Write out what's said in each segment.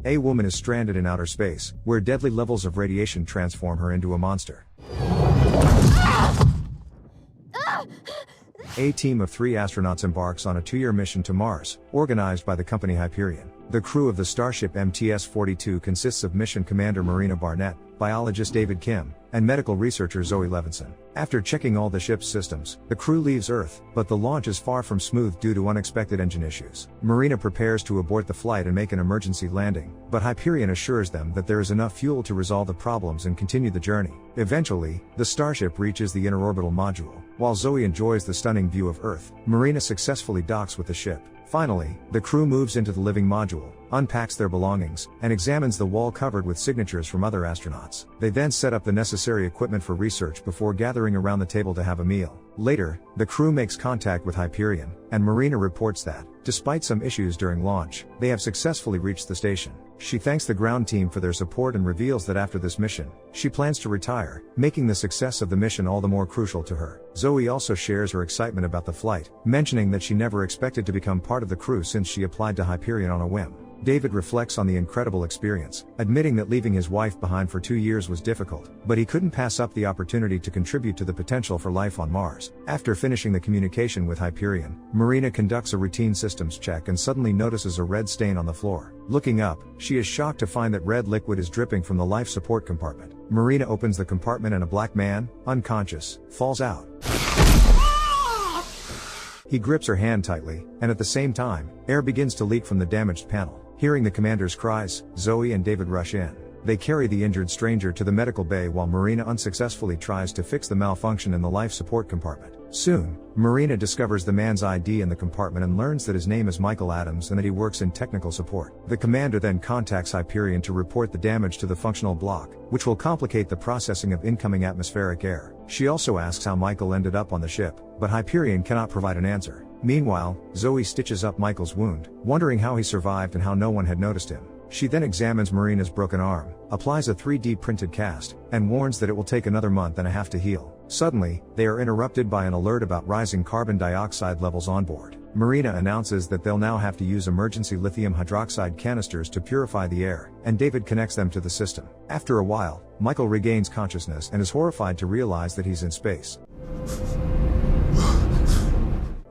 A woman is stranded in outer space, where deadly levels of radiation transform her into a monster. A team of 3 astronauts embarks on a 2-year mission to Mars, organized by the company Hyperion. The crew of the starship MTS-42 consists of mission commander Marina Barnett, biologist David Kim, and medical researcher Zoe Levinson. After checking all the ship's systems, the crew leaves Earth, but the launch is far from smooth due to unexpected engine issues. Marina prepares to abort the flight and make an emergency landing, but Hyperion assures them that there is enough fuel to resolve the problems and continue the journey. Eventually, the starship reaches the interorbital module. While Zoe enjoys the stunning view of Earth, Marina successfully docks with the ship. Finally, the crew moves into the living module, unpacks their belongings, and examines the wall covered with signatures from other astronauts. They then set up the necessary equipment for research before gathering around the table to have a meal. Later, the crew makes contact with Hyperion, and Marina reports that, despite some issues during launch, they have successfully reached the station. She thanks the ground team for their support and reveals that after this mission, she plans to retire, making the success of the mission all the more crucial to her. Zoe also shares her excitement about the flight, mentioning that she never expected to become part of the crew since she applied to Hyperion on a whim. David reflects on the incredible experience, admitting that leaving his wife behind for 2 years was difficult, but he couldn't pass up the opportunity to contribute to the potential for life on Mars. After finishing the communication with Hyperion, Marina conducts a routine systems check and suddenly notices a red stain on the floor. Looking up, she is shocked to find that red liquid is dripping from the life support compartment. Marina opens the compartment and a black man, unconscious, falls out. He grips her hand tightly, and at the same time, air begins to leak from the damaged panel. Hearing the commander's cries, Zoe and David rush in. They carry the injured stranger to the medical bay while Marina unsuccessfully tries to fix the malfunction in the life support compartment. Soon, Marina discovers the man's ID in the compartment and learns that his name is Michael Adams and that he works in technical support. The commander then contacts Hyperion to report the damage to the functional block, which will complicate the processing of incoming atmospheric air. She also asks how Michael ended up on the ship, but Hyperion cannot provide an answer. Meanwhile, Zoe stitches up Michael's wound, wondering how he survived and how no one had noticed him. She then examines Marina's broken arm, applies a 3D printed cast, and warns that it will take another month and a half to heal. Suddenly, they are interrupted by an alert about rising carbon dioxide levels on board. Marina announces that they'll now have to use emergency lithium hydroxide canisters to purify the air, and David connects them to the system. After a while, Michael regains consciousness and is horrified to realize that he's in space.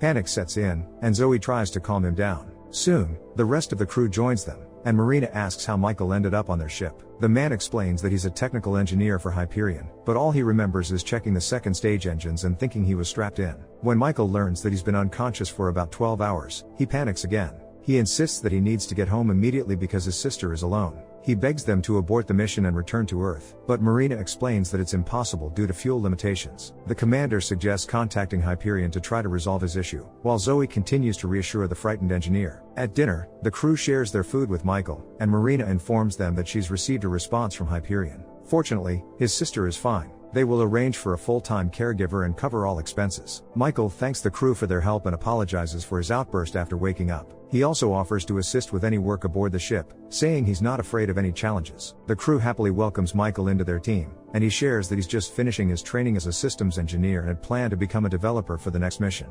Panic sets in, and Zoe tries to calm him down. Soon, the rest of the crew joins them, and Marina asks how Michael ended up on their ship. The man explains that he's a technical engineer for Hyperion, but all he remembers is checking the second stage engines and thinking he was strapped in. When Michael learns that he's been unconscious for about 12 hours, he panics again. He insists that he needs to get home immediately because his sister is alone. He begs them to abort the mission and return to Earth, but Marina explains that it's impossible due to fuel limitations. The commander suggests contacting Hyperion to try to resolve his issue, while Zoe continues to reassure the frightened engineer. At dinner, the crew shares their food with Michael, and Marina informs them that she's received a response from Hyperion. Fortunately, his sister is fine. They will arrange for a full-time caregiver and cover all expenses. Michael thanks the crew for their help and apologizes for his outburst after waking up. He also offers to assist with any work aboard the ship, saying he's not afraid of any challenges. The crew happily welcomes Michael into their team, and he shares that he's just finishing his training as a systems engineer and had planned to become a developer for the next mission.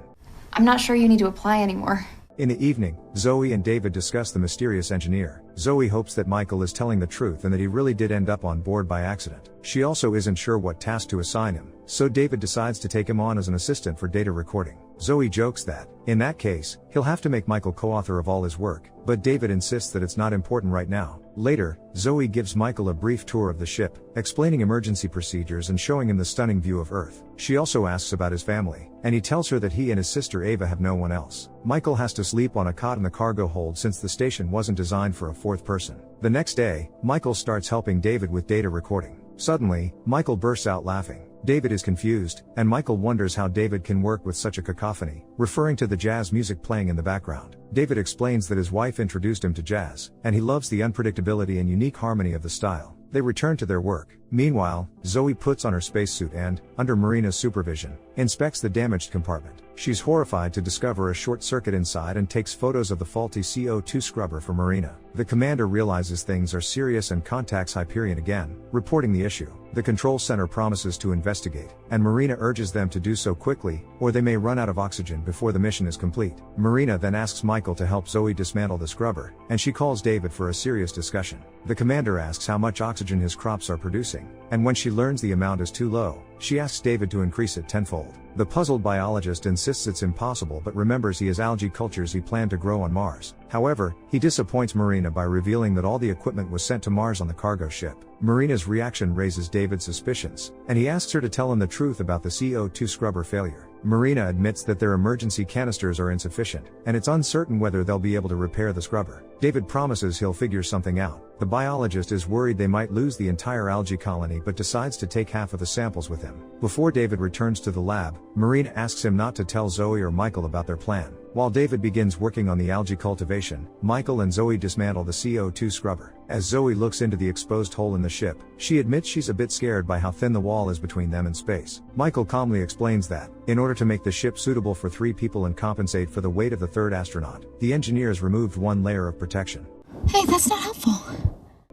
I'm not sure you need to apply anymore. In the evening, Zoe and David discuss the mysterious engineer. Zoe hopes that Michael is telling the truth and that he really did end up on board by accident. She also isn't sure what task to assign him, so David decides to take him on as an assistant for data recording. Zoe jokes that, in that case, he'll have to make Michael co-author of all his work, but David insists that it's not important right now. Later, Zoe gives Michael a brief tour of the ship, explaining emergency procedures and showing him the stunning view of Earth. She also asks about his family, and he tells her that he and his sister Ava have no one else. Michael has to sleep on a cot in the cargo hold since the station wasn't designed for a fourth person. The next day, Michael starts helping David with data recording. Suddenly, Michael bursts out laughing. David is confused, and Michael wonders how David can work with such a cacophony, referring to the jazz music playing in the background. David explains that his wife introduced him to jazz, and he loves the unpredictability and unique harmony of the style. They return to their work. Meanwhile, Zoe puts on her spacesuit and, under Marina's supervision, inspects the damaged compartment. She's horrified to discover a short circuit inside and takes photos of the faulty CO2 scrubber for Marina. The commander realizes things are serious and contacts Hyperion again, reporting the issue. The control center promises to investigate, and Marina urges them to do so quickly, or they may run out of oxygen before the mission is complete. Marina then asks Michael to help Zoe dismantle the scrubber, and she calls David for a serious discussion. The commander asks how much oxygen his crops are producing, and when she learns the amount is too low, she asks David to increase it tenfold. The puzzled biologist insists it's impossible but remembers he has algae cultures he planned to grow on Mars. However, he disappoints Marina by revealing that all the equipment was sent to Mars on the cargo ship. Marina's reaction raises David's suspicions, and he asks her to tell him the truth about the CO2 scrubber failure. Marina admits that their emergency canisters are insufficient, and it's uncertain whether they'll be able to repair the scrubber. David promises he'll figure something out. The biologist is worried they might lose the entire algae colony but decides to take half of the samples with him. Before David returns to the lab, Marina asks him not to tell Zoe or Michael about their plan. While David begins working on the algae cultivation, Michael and Zoe dismantle the CO2 scrubber. As Zoe looks into the exposed hole in the ship, she admits she's a bit scared by how thin the wall is between them and space. Michael calmly explains that, in order to make the ship suitable for 3 people and compensate for the weight of the third astronaut, the engineers removed one layer of protection. Hey, that's not helpful.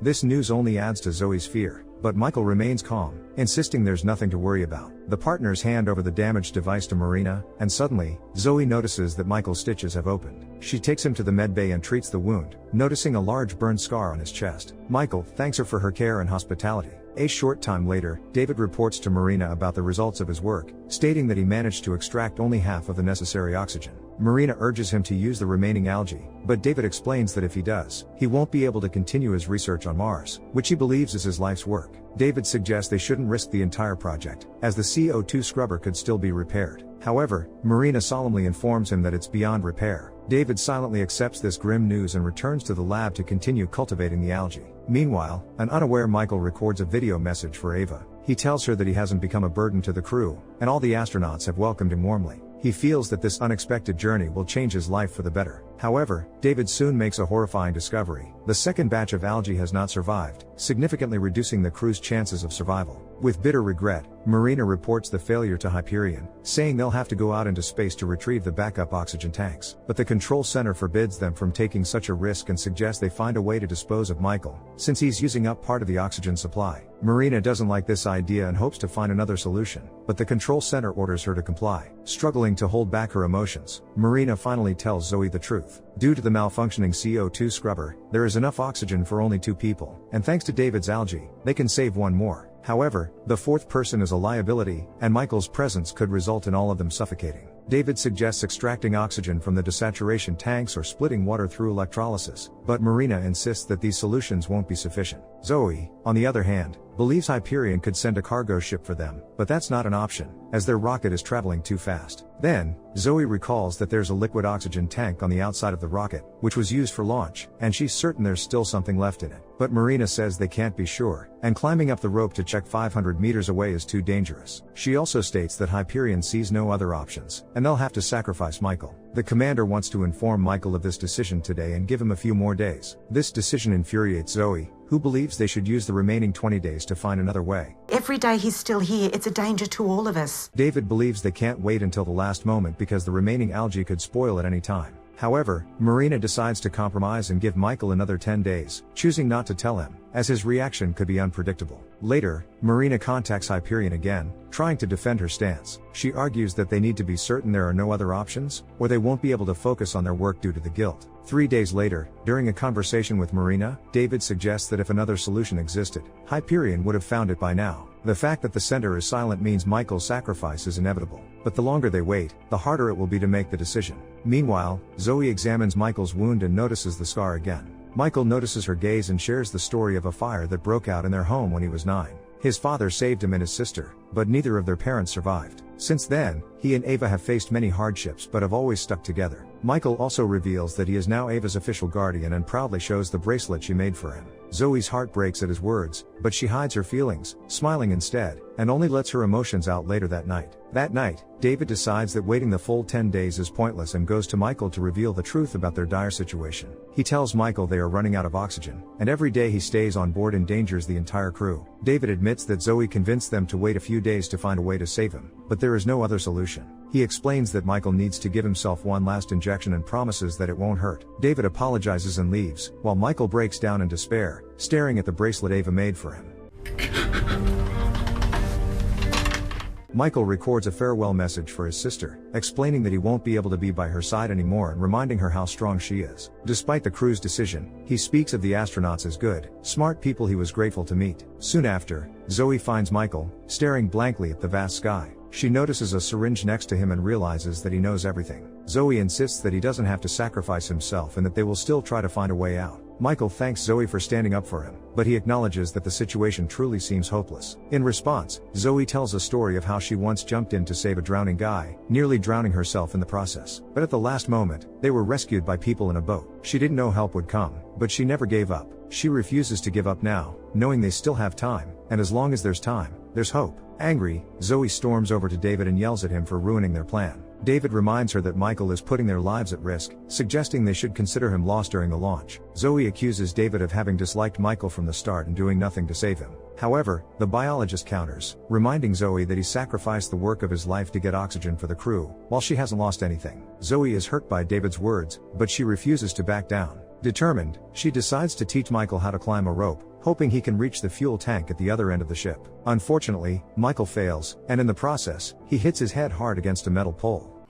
This news only adds to Zoe's fear, but Michael remains calm, insisting there's nothing to worry about. The partners hand over the damaged device to Marina, and suddenly, Zoe notices that Michael's stitches have opened. She takes him to the medbay and treats the wound, noticing a large burn scar on his chest. Michael thanks her for her care and hospitality. A short time later, David reports to Marina about the results of his work, stating that he managed to extract only half of the necessary oxygen. Marina urges him to use the remaining algae, but David explains that if he does, he won't be able to continue his research on Mars, which he believes is his life's work. David suggests they shouldn't risk the entire project, as the CO2 scrubber could still be repaired. However, Marina solemnly informs him that it's beyond repair. David silently accepts this grim news and returns to the lab to continue cultivating the algae. Meanwhile, an unaware Michael records a video message for Ava. He tells her that he hasn't become a burden to the crew, and all the astronauts have welcomed him warmly. He feels that this unexpected journey will change his life for the better. However, David soon makes a horrifying discovery. The second batch of algae has not survived, significantly reducing the crew's chances of survival. With bitter regret, Marina reports the failure to Hyperion, saying they'll have to go out into space to retrieve the backup oxygen tanks. But the control center forbids them from taking such a risk and suggests they find a way to dispose of Michael, since he's using up part of the oxygen supply. Marina doesn't like this idea and hopes to find another solution, but the control center orders her to comply. Struggling to hold back her emotions, Marina finally tells Zoe the truth. Due to the malfunctioning CO2 scrubber, there is enough oxygen for only 2 people, and thanks to David's algae, they can save one more. However, the 4th person is a liability, and Michael's presence could result in all of them suffocating. David suggests extracting oxygen from the desaturation tanks or splitting water through electrolysis, but Marina insists that these solutions won't be sufficient. Zoe, on the other hand, believes Hyperion could send a cargo ship for them, but that's not an option, as their rocket is traveling too fast. Then, Zoe recalls that there's a liquid oxygen tank on the outside of the rocket, which was used for launch, and she's certain there's still something left in it. But Marina says they can't be sure, and climbing up the rope to check 500 meters away is too dangerous. She also states that Hyperion sees no other options, and they'll have to sacrifice Michael. The commander wants to inform Michael of this decision today and give him a few more days. This decision infuriates Zoe, who believes they should use the remaining 20 days to find another way. Every day he's still here, it's a danger to all of us. David believes they can't wait until the last moment because the remaining algae could spoil at any time. However, Marina decides to compromise and give Michael another 10 days, choosing not to tell him, as his reaction could be unpredictable. Later, Marina contacts Hyperion again, trying to defend her stance. She argues that they need to be certain there are no other options, or they won't be able to focus on their work due to the guilt. 3 days later, during a conversation with Marina, David suggests that if another solution existed, Hyperion would have found it by now. The fact that the center is silent means Michael's sacrifice is inevitable. But the longer they wait, the harder it will be to make the decision. Meanwhile, Zoe examines Michael's wound and notices the scar again. Michael notices her gaze and shares the story of a fire that broke out in their home when he was 9. His father saved him and his sister, but neither of their parents survived. Since then, he and Ava have faced many hardships but have always stuck together. Michael also reveals that he is now Ava's official guardian and proudly shows the bracelet she made for him. Zoe's heart breaks at his words, but she hides her feelings, smiling instead, and only lets her emotions out later that night. That night, David decides that waiting the full 10 days is pointless and goes to Michael to reveal the truth about their dire situation. He tells Michael they are running out of oxygen, and every day he stays on board endangers the entire crew. David admits that Zoe convinced them to wait a few days to find a way to save him, but there is no other solution. He explains that Michael needs to give himself one last injection and promises that it won't hurt. David apologizes and leaves, while Michael breaks down in despair, staring at the bracelet Ava made for him. Michael records a farewell message for his sister, explaining that he won't be able to be by her side anymore and reminding her how strong she is. Despite the crew's decision, he speaks of the astronauts as good, smart people he was grateful to meet. Soon after, Zoe finds Michael, staring blankly at the vast sky. She notices a syringe next to him and realizes that he knows everything. Zoe insists that he doesn't have to sacrifice himself and that they will still try to find a way out. Michael thanks Zoe for standing up for him, but he acknowledges that the situation truly seems hopeless. In response, Zoe tells a story of how she once jumped in to save a drowning guy, nearly drowning herself in the process. But at the last moment, they were rescued by people in a boat. She didn't know help would come, but she never gave up. She refuses to give up now, knowing they still have time, and as long as there's time, there's hope. Angry, Zoe storms over to David and yells at him for ruining their plan. David reminds her that Michael is putting their lives at risk, suggesting they should consider him lost during the launch. Zoe accuses David of having disliked Michael from the start and doing nothing to save him. However, the biologist counters, reminding Zoe that he sacrificed the work of his life to get oxygen for the crew, while she hasn't lost anything. Zoe is hurt by David's words, but she refuses to back down. Determined, she decides to teach Michael how to climb a rope, hoping he can reach the fuel tank at the other end of the ship. Unfortunately, Michael fails, and in the process, he hits his head hard against a metal pole.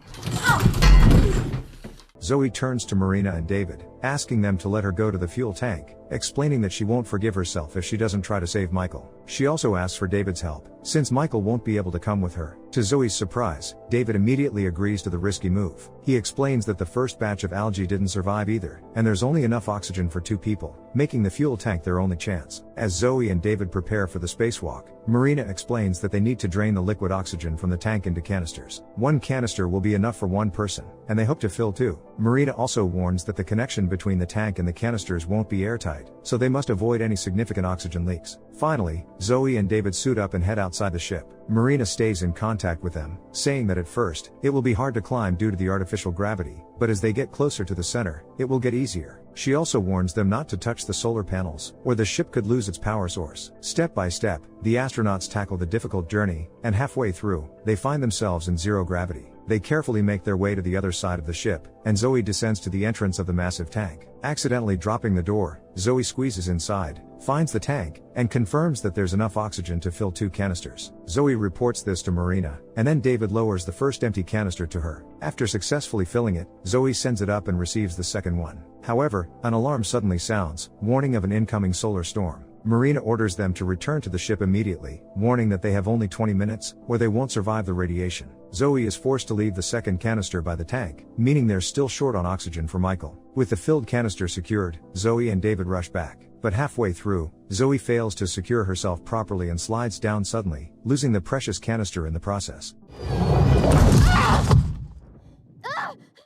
Zoe turns to Marina and David, asking them to let her go to the fuel tank, explaining that she won't forgive herself if she doesn't try to save Michael. She also asks for David's help, since Michael won't be able to come with her. To Zoe's surprise, David immediately agrees to the risky move. He explains that the first batch of algae didn't survive either, and there's only enough oxygen for 2 people, making the fuel tank their only chance. As Zoe and David prepare for the spacewalk, Marina explains that they need to drain the liquid oxygen from the tank into canisters. 1 canister will be enough for 1 person, and they hope to fill 2. Marina also warns that the connection between the tank and the canisters won't be airtight, so they must avoid any significant oxygen leaks. Finally, Zoe and David suit up and head outside the ship. Marina stays in contact with them, saying that at first, it will be hard to climb due to the artificial gravity, but as they get closer to the center, it will get easier. She also warns them not to touch the solar panels, or the ship could lose its power source. Step by step, the astronauts tackle the difficult journey, and halfway through, they find themselves in zero gravity. They carefully make their way to the other side of the ship, and Zoe descends to the entrance of the massive tank. Accidentally dropping the door, Zoe squeezes inside, finds the tank, and confirms that there's enough oxygen to fill 2 canisters. Zoe reports this to Marina, and then David lowers the first empty canister to her. After successfully filling it, Zoe sends it up and receives the second one. However, an alarm suddenly sounds, warning of an incoming solar storm. Marina orders them to return to the ship immediately, warning that they have only 20 minutes, or they won't survive the radiation. Zoe is forced to leave the second canister by the tank, meaning they're still short on oxygen for Michael. With the filled canister secured, Zoe and David rush back. But halfway through, Zoe fails to secure herself properly and slides down suddenly, losing the precious canister in the process.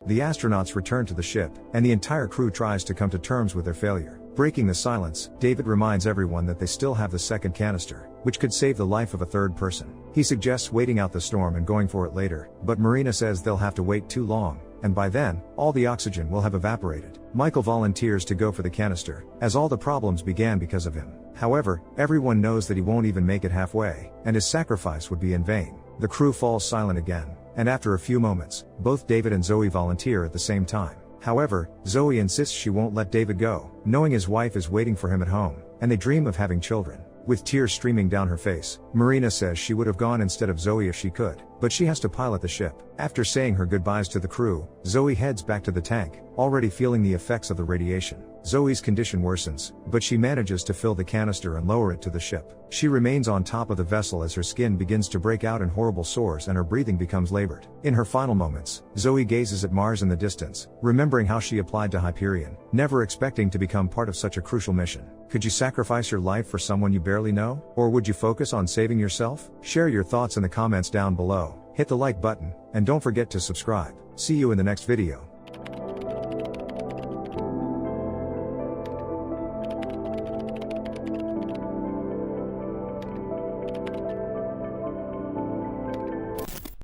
The astronauts return to the ship, and the entire crew tries to come to terms with their failure. Breaking the silence, David reminds everyone that they still have the second canister, which could save the life of a third person. He suggests waiting out the storm and going for it later, but Marina says they'll have to wait too long, and by then, all the oxygen will have evaporated. Michael volunteers to go for the canister, as all the problems began because of him. However, everyone knows that he won't even make it halfway, and his sacrifice would be in vain. The crew falls silent again, and after a few moments, both David and Zoe volunteer at the same time. However, Zoe insists she won't let David go, knowing his wife is waiting for him at home, and they dream of having children. With tears streaming down her face, Marina says she would have gone instead of Zoe if she could, but she has to pilot the ship. After saying her goodbyes to the crew, Zoe heads back to the tank, already feeling the effects of the radiation. Zoe's condition worsens, but she manages to fill the canister and lower it to the ship. She remains on top of the vessel as her skin begins to break out in horrible sores and her breathing becomes labored. In her final moments, Zoe gazes at Mars in the distance, remembering how she applied to Hyperion, never expecting to become part of such a crucial mission. Could you sacrifice your life for someone you barely know? Or would you focus on saving yourself? Share your thoughts in the comments down below, hit the like button, and don't forget to subscribe. See you in the next video.